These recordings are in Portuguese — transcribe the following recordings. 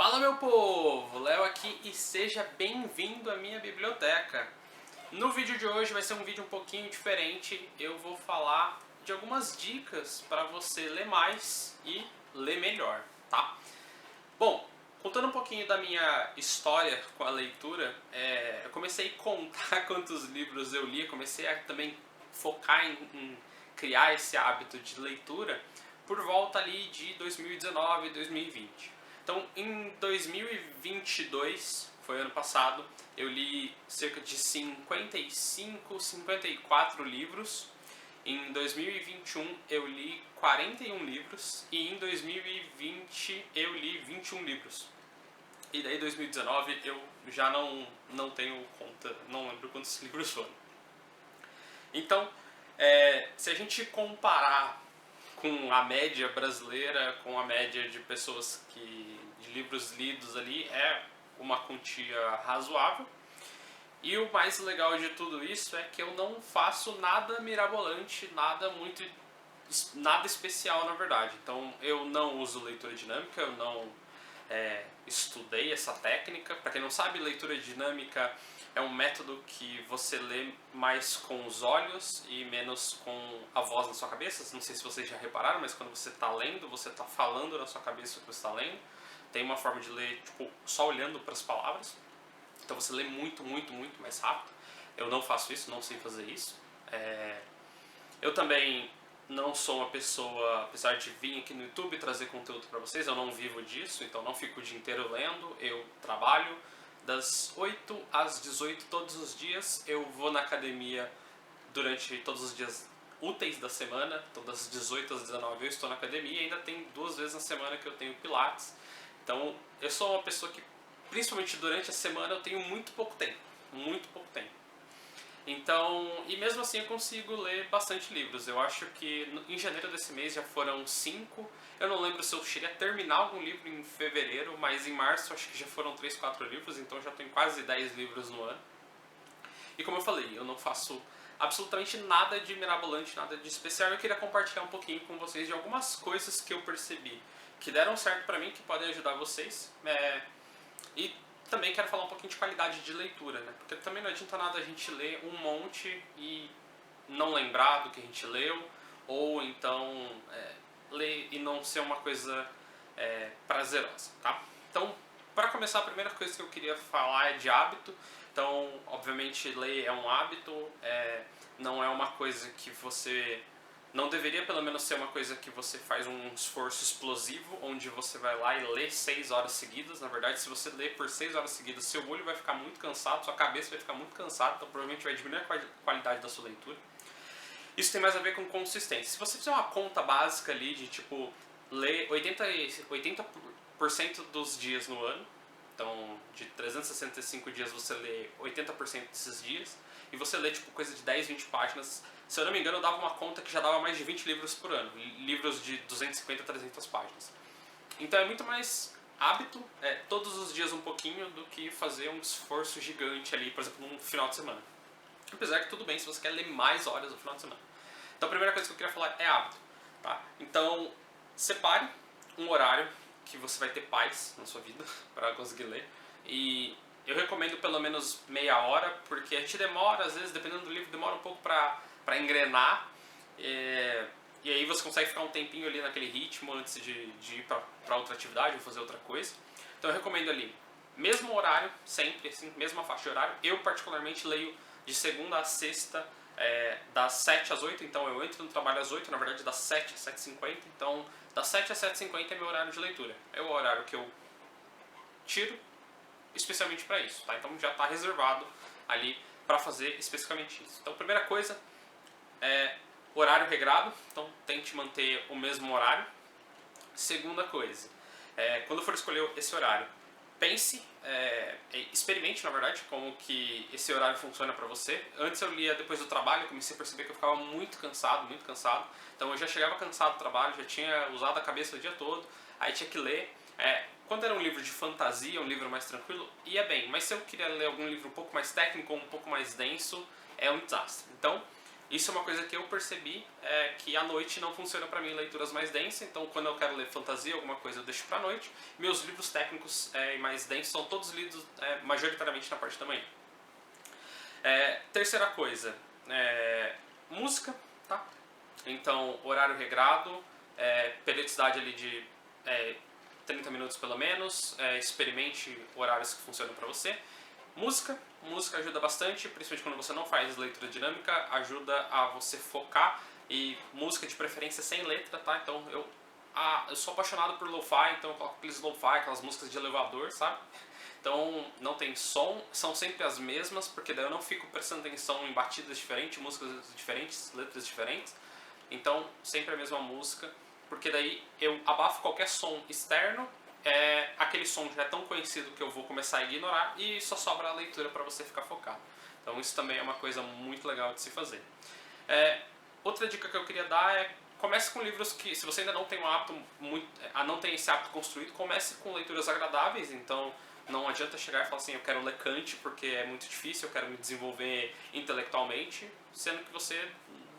Fala, meu povo, Léo aqui e seja bem-vindo à minha biblioteca. No vídeo de hoje vai ser um vídeo um pouquinho diferente. Eu vou falar de algumas dicas para você ler mais e ler melhor, tá? Bom, contando um pouquinho da minha história com a leitura, eu comecei a contar quantos livros eu li, comecei a também focar em criar esse hábito de leitura por volta ali de 2019 e 2020. Então, em 2022, foi ano passado, eu li cerca de 55, 54 livros. Em 2021 eu li 41 livros e em 2020 eu li 21 livros. E daí 2019 eu já não tenho conta, não lembro quantos livros foram. Então, se a gente comparar com a média brasileira, com a média de pessoas de livros lidos ali, é uma quantia razoável. E o mais legal de tudo isso é que eu não faço nada mirabolante, nada especial na verdade. Então eu não uso leitura dinâmica, eu não estudei essa técnica. Para quem não sabe, leitura dinâmica é um método que você lê mais com os olhos e menos com a voz na sua cabeça. Não sei se vocês já repararam, mas quando você está lendo, você está falando na sua cabeça o que você está lendo. Tem uma forma de ler tipo, só olhando para as palavras. Então você lê muito mais rápido. Eu não faço isso, não sei fazer isso. Eu também não sou uma pessoa, apesar de vir aqui no YouTube trazer conteúdo para vocês, eu não vivo disso, então não fico o dia inteiro lendo. Eu trabalho das 8 às 18 todos os dias. Eu vou na academia durante todos os dias úteis da semana. Então das 18 às 19 eu estou na academia e ainda tem 2 vezes na semana que eu tenho pilates. Então eu sou uma pessoa que, principalmente durante a semana, eu tenho muito pouco tempo. Então, e mesmo assim eu consigo ler bastante livros. Eu acho que em janeiro desse mês já foram 5. Eu não lembro se eu cheguei a terminar algum livro em fevereiro, mas em março acho que já foram 3, 4 livros, então já tenho quase 10 livros no ano. E como eu falei, eu não faço absolutamente nada de mirabolante, nada de especial. Eu queria compartilhar um pouquinho com vocês de algumas coisas que eu percebi que deram certo pra mim, que podem ajudar vocês. E também quero falar um pouquinho de qualidade de leitura, né? Porque também não adianta nada a gente ler um monte e não lembrar do que a gente leu, ou então ler e não ser uma coisa prazerosa, tá? Então, para começar, a primeira coisa que eu queria falar é de hábito. Então, obviamente, ler é um hábito, não é uma coisa que você... Não deveria, pelo menos, ser uma coisa que você faz um esforço explosivo, onde você vai lá e lê 6 horas seguidas. Na verdade, se você ler por 6 horas seguidas, seu olho vai ficar muito cansado, sua cabeça vai ficar muito cansada, então provavelmente vai diminuir a qualidade da sua leitura. Isso tem mais a ver com consistência. Se você fizer uma conta básica ali de, tipo, ler 80% dos dias no ano, então de 365 dias você lê 80% desses dias, e você lê tipo coisa de 10, 20 páginas. Se eu não me engano, eu dava uma conta que já dava mais de 20 livros por ano. Livros de 250 a 300 páginas. Então é muito mais hábito, todos os dias um pouquinho, do que fazer um esforço gigante ali, por exemplo, num final de semana. Apesar que tudo bem se você quer ler mais horas no final de semana. Então a primeira coisa que eu queria falar é hábito. Tá? Então separe um horário que você vai ter paz na sua vida para conseguir ler. E eu recomendo pelo menos meia hora, porque a gente demora, às vezes, dependendo do livro, demora um pouco para engrenar. E aí você consegue ficar um tempinho ali naquele ritmo antes de ir para outra atividade ou fazer outra coisa. Então eu recomendo ali, mesmo horário, sempre, assim, mesma faixa de horário. Eu particularmente leio de segunda a sexta, das 7 às 8, então eu entro no trabalho às 8, na verdade das 7 às 7h50, então das 7 às 7h50 é meu horário de leitura. É o horário que eu tiro especialmente para isso, tá? Então já está reservado ali para fazer especificamente isso. Então, primeira coisa é horário regrado, então tente manter o mesmo horário. Segunda coisa, quando for escolher esse horário, pense, experimente na verdade como que esse horário funciona para você. Antes eu lia depois do trabalho, comecei a perceber que eu ficava muito cansado, então eu já chegava cansado do trabalho, já tinha usado a cabeça o dia todo, aí tinha que ler. Quando era um livro de fantasia, um livro mais tranquilo, ia bem, mas se eu queria ler algum livro um pouco mais técnico ou um pouco mais denso, é um desastre. Então, Isso é uma coisa que eu percebi, que à noite não funciona para mim leituras mais densas, então quando eu quero ler fantasia, alguma coisa eu deixo pra noite. Meus livros técnicos e mais densos são todos lidos majoritariamente na parte da manhã. Terceira coisa, música, tá? Então, horário regrado, periodicidade ali de 30 minutos pelo menos, experimente horários que funcionam para você. Música ajuda bastante, principalmente quando você não faz leitura dinâmica, ajuda a você focar, e música de preferência sem letra, tá? Então eu sou apaixonado por lo-fi, então eu coloco aqueles lo-fi, aquelas músicas de elevador, sabe? Então não tem som, são sempre as mesmas, porque daí eu não fico prestando atenção em batidas diferentes, músicas diferentes, letras diferentes. Então sempre a mesma música, porque daí eu abafo qualquer som externo, aquele som já é tão conhecido que eu vou começar a ignorar e só sobra a leitura para você ficar focado. Então isso também é uma coisa muito legal de se fazer. Outra dica que eu queria dar é: comece com livros que, se você ainda não tem um hábito não tem esse hábito construído, comece com leituras agradáveis. Então não adianta chegar e falar assim, eu quero ler Kant porque é muito difícil, eu quero me desenvolver intelectualmente, sendo que você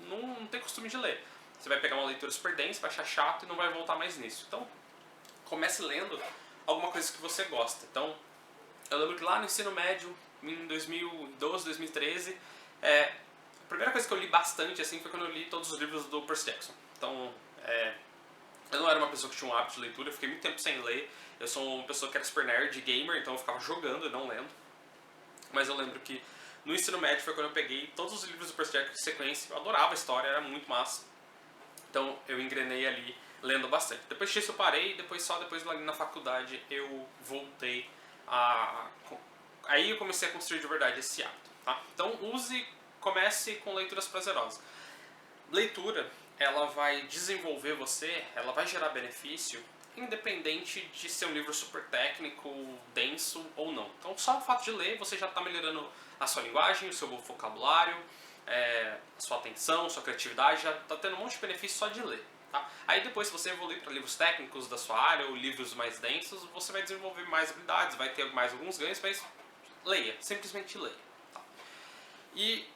não tem costume de ler. Você vai pegar uma leitura super densa, vai achar chato e não vai voltar mais nisso. Então comece lendo alguma coisa que você gosta. Então eu lembro que lá no ensino médio, em 2012, 2013, a primeira coisa que eu li bastante assim foi quando eu li todos os livros do Percy Jackson. Então eu não era uma pessoa que tinha um hábito de leitura, eu fiquei muito tempo sem ler. Eu sou uma pessoa que era super nerd, gamer, então eu ficava jogando e não lendo. Mas eu lembro que no ensino médio foi quando eu peguei todos os livros do Percy Jackson em sequência. Eu adorava a história, era muito massa. Então eu engrenei ali lendo bastante. Depois disso eu parei, só depois ali na faculdade eu voltei aí eu comecei a construir de verdade esse hábito, tá? Então comece com leituras prazerosas. Leitura, ela vai desenvolver você, ela vai gerar benefício, independente de ser um livro super técnico, denso ou não. Então só o fato de ler, você já está melhorando a sua linguagem, o seu vocabulário, a sua atenção, sua criatividade, já está tendo um monte de benefício só de ler. Tá? Aí depois, se você evoluir para livros técnicos da sua área ou livros mais densos, você vai desenvolver mais habilidades, vai ter mais alguns ganhos, mas leia, simplesmente leia. Tá? E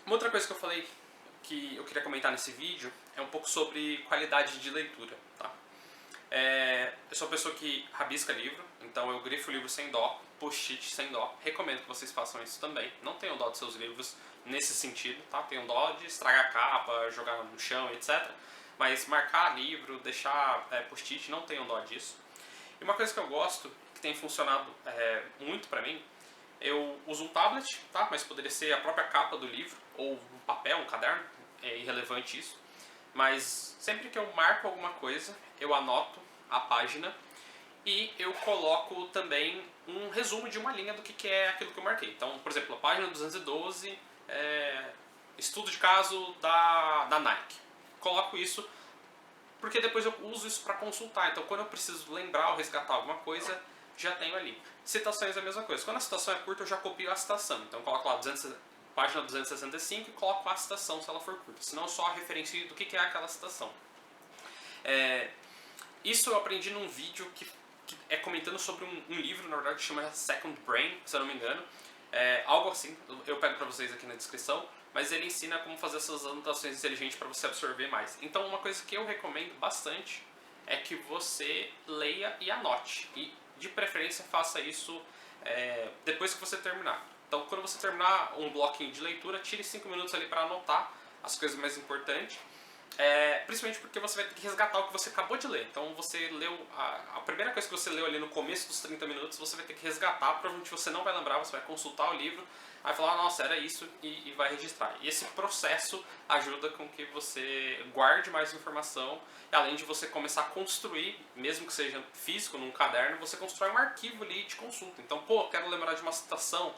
uma outra coisa que eu falei que eu queria comentar nesse vídeo é um pouco sobre qualidade de leitura. Tá? Eu sou uma pessoa que rabisca livro, então eu grifo o livro sem dó, post-it sem dó. Recomendo que vocês façam isso também. Não tenham dó dos seus livros nesse sentido, tá? Tenham dó de estragar a capa, jogar no chão, etc. Mas marcar livro, deixar post-it, não tenham dó disso. E uma coisa que eu gosto, que tem funcionado muito pra mim, eu uso um tablet, tá? Mas poderia ser a própria capa do livro, ou um papel, um caderno, é irrelevante isso. Mas sempre que eu marco alguma coisa, eu anoto a página e eu coloco também um resumo de uma linha do que é aquilo que eu marquei. Então, por exemplo, a página 212, estudo de caso da Nike. Coloco isso porque depois eu uso isso para consultar. Então, quando eu preciso lembrar ou resgatar alguma coisa, já tenho ali. Citações é a mesma coisa. Quando a citação é curta, eu já copio a citação. Então, eu coloco lá página 265 e coloco a citação se ela for curta. Senão, eu só referencio do que é aquela citação. Isso eu aprendi num vídeo que é comentando sobre um livro, na verdade, que chama Second Brain, se eu não me engano. Algo assim, eu pego pra vocês aqui na descrição. Mas ele ensina como fazer essas anotações inteligentes para você absorver mais. Então uma coisa que eu recomendo bastante é que você leia e anote. E de preferência faça isso depois que você terminar. Então quando você terminar um bloquinho de leitura, tire 5 minutos ali para anotar as coisas mais importantes. Principalmente porque você vai ter que resgatar o que você acabou de ler. Então você leu a primeira coisa que você leu ali no começo dos 30 minutos, você vai ter que resgatar. Provavelmente você não vai lembrar, você vai consultar o livro, vai falar, nossa, era isso, e vai registrar. E esse processo ajuda com que você guarde mais informação, e além de você começar a construir, mesmo que seja físico, num caderno, você constrói um arquivo ali de consulta. Então, quero lembrar de uma citação,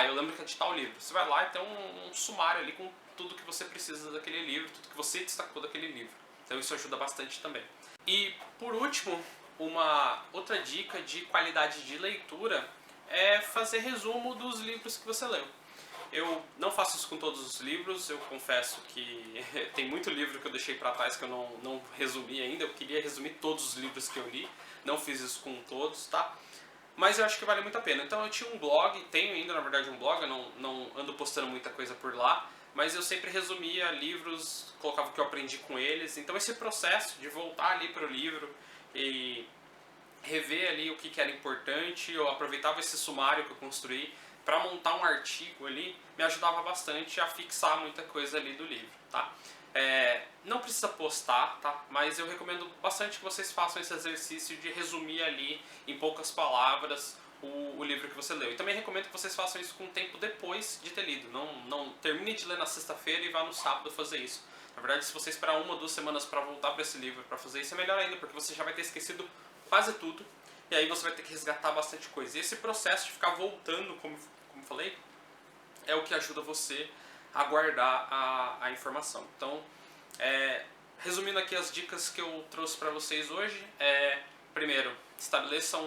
eu lembro que é de tal livro. Você vai lá e tem um sumário ali com tudo que você precisa daquele livro, tudo que você destacou daquele livro. Então isso ajuda bastante também. E por último, uma outra dica de qualidade de leitura é fazer resumo dos livros que você leu. Eu não faço isso com todos os livros, eu confesso que tem muito livro que eu deixei pra trás que eu não resumi ainda. Eu queria resumir todos os livros que eu li, não fiz isso com todos, tá? Mas eu acho que vale muito a pena. Então eu tinha um blog, tenho ainda na verdade um blog, eu não ando postando muita coisa por lá, mas eu sempre resumia livros, colocava o que eu aprendi com eles. Então esse processo de voltar ali para o livro e rever ali o que era importante, eu aproveitava esse sumário que eu construí para montar um artigo ali, me ajudava bastante a fixar muita coisa ali do livro, tá? Não precisa postar, tá? Mas eu recomendo bastante que vocês façam esse exercício de resumir ali em poucas palavras o livro que você leu. E também recomendo que vocês façam isso com o tempo depois de ter lido. Não termine de ler na sexta-feira e vá no sábado fazer isso. Na verdade, se você esperar 1 ou 2 semanas para voltar para esse livro para fazer isso, é melhor ainda, porque você já vai ter esquecido quase tudo. E aí você vai ter que resgatar bastante coisa. E esse processo de ficar voltando, como falei, é o que ajuda você a guardar a informação. Então, resumindo aqui as dicas que eu trouxe para vocês hoje, primeiro, estabeleça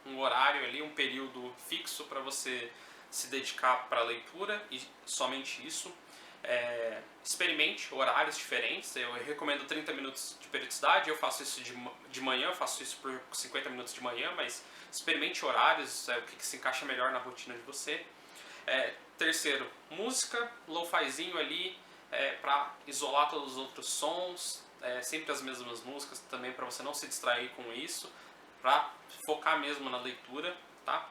um horário ali, um período fixo para você se dedicar para a leitura e somente isso. Experimente horários diferentes, eu recomendo 30 minutos de periodicidade, eu faço isso de manhã, eu faço isso por 50 minutos de manhã, mas experimente horários, o que se encaixa melhor na rotina de você. Terceiro, música, lo-fizinho ali, para isolar todos os outros sons, sempre as mesmas músicas também para você não se distrair com isso, para focar mesmo na leitura, tá?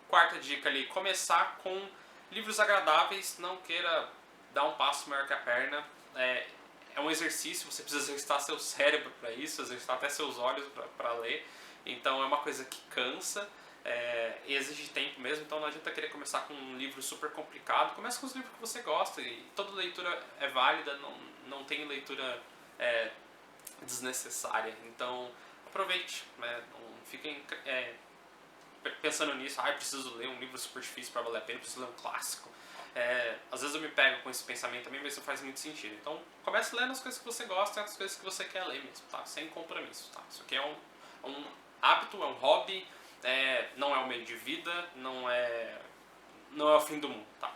Quarta dica ali, começar com livros agradáveis, não queira dar um passo maior que a perna. É um exercício, você precisa exercitar seu cérebro para isso, exercitar até seus olhos para ler. Então é uma coisa que cansa e exige tempo mesmo, então não adianta querer começar com um livro super complicado. Comece com os livros que você gosta e toda leitura é válida, não tem leitura desnecessária. Então aproveite, não fiquem pensando nisso, preciso ler um livro super difícil para valer a pena, preciso ler um clássico. Às vezes eu me pego com esse pensamento também, mas isso faz muito sentido. Então comece lendo as coisas que você gosta e as coisas que você quer ler mesmo, tá? Sem compromisso, tá? Isso aqui é um hábito, é um hobby, não é um meio de vida, não é o fim do mundo, tá?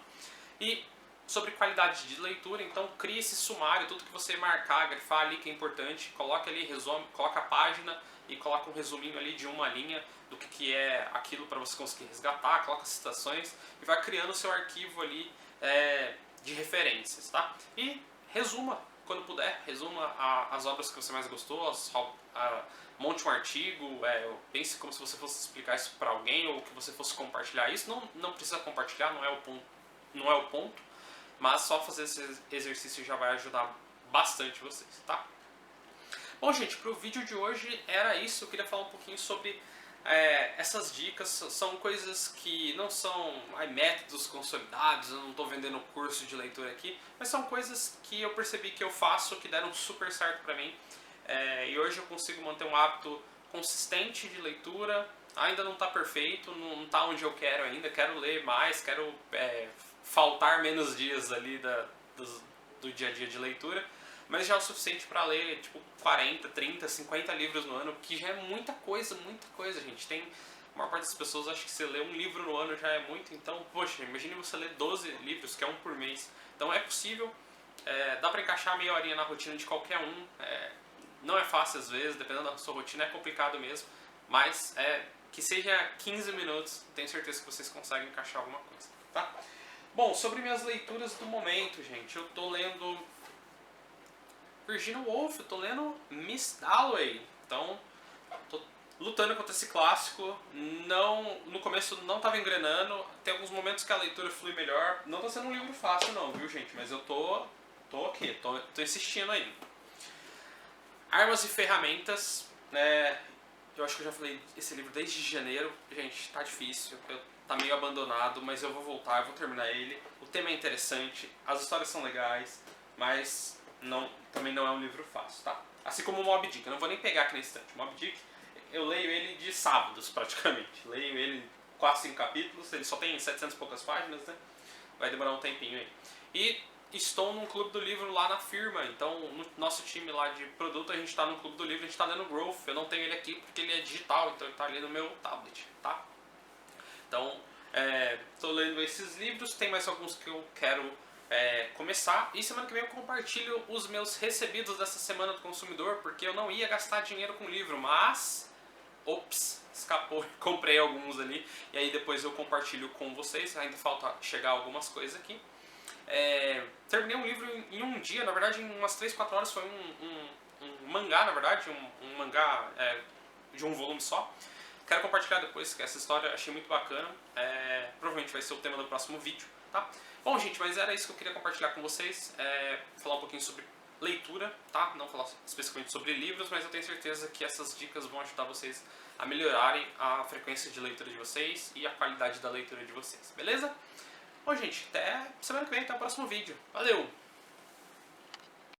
E sobre qualidade de leitura, então crie esse sumário, tudo que você marcar, grifar ali que é importante, coloque ali, resume, coloca a página e coloca um resuminho ali de uma linha do que é aquilo para você conseguir resgatar, coloca citações e vai criando o seu arquivo ali de referências, tá? E resuma, quando puder, resuma as obras que você mais gostou, monte um artigo, pense como se você fosse explicar isso para alguém ou que você fosse compartilhar isso. Não precisa compartilhar, não é o ponto, mas só fazer esse exercício já vai ajudar bastante vocês, tá? Bom, gente, para o vídeo de hoje era isso. Eu queria falar um pouquinho sobre essas dicas. São coisas que não são métodos consolidados, eu não estou vendendo curso de leitura aqui, mas são coisas que eu percebi que eu faço, que deram super certo para mim. E hoje eu consigo manter um hábito consistente de leitura. Ainda não está perfeito, não está onde eu quero ainda, quero ler mais, quero faltar menos dias ali do dia a dia de leitura, mas já é o suficiente para ler tipo 40, 30, 50 livros no ano, que já é muita coisa, gente. A maior parte das pessoas acha que você lê um livro no ano já é muito, então, poxa, imagine você ler 12 livros, que é um por mês. Então é possível, dá para encaixar meia horinha na rotina de qualquer um, não é fácil às vezes, dependendo da sua rotina é complicado mesmo, mas que seja 15 minutos, tenho certeza que vocês conseguem encaixar alguma coisa, tá? Bom, sobre minhas leituras do momento, gente, eu tô lendo Virginia Woolf, eu tô lendo Miss Dalloway, então tô lutando contra esse clássico, no começo não tava engrenando, tem alguns momentos que a leitura flui melhor, não tá sendo um livro fácil não, viu gente, mas eu tô aqui, tô insistindo aí. Armas e Ferramentas, eu acho que eu já falei esse livro desde janeiro, gente, tá difícil, tá meio abandonado, mas eu vou voltar, eu vou terminar ele. O tema é interessante, as histórias são legais, mas também não é um livro fácil, tá? Assim como o Moby Dick, eu não vou nem pegar aqui na estante. O Moby Dick, eu leio ele de sábados praticamente, leio ele 4, 5 capítulos, ele só tem 700 e poucas páginas, né? Vai demorar um tempinho aí. E estou num clube do livro lá na firma, então no nosso time lá de produto a gente está no clube do livro, a gente está lendo Growth, eu não tenho ele aqui porque ele é digital, então ele está ali no meu tablet, tá? Então, estou lendo esses livros, tem mais alguns que eu quero começar, e semana que vem eu compartilho os meus recebidos dessa semana do consumidor, porque eu não ia gastar dinheiro com livro, mas, escapou, comprei alguns ali, e aí depois eu compartilho com vocês, ainda falta chegar algumas coisas aqui. Terminei um livro em um dia, na verdade em umas 3, 4 horas. Foi um mangá, na verdade, um mangá de um volume só. Quero compartilhar depois essa história, achei muito bacana. Provavelmente vai ser o tema do próximo vídeo, tá? Bom, gente, mas era isso que eu queria compartilhar com vocês. Falar um pouquinho sobre leitura, tá? Não falar especificamente sobre livros, mas eu tenho certeza que essas dicas vão ajudar vocês a melhorarem a frequência de leitura de vocês e a qualidade da leitura de vocês, beleza? Bom, gente, até semana que vem, até o próximo vídeo. Valeu!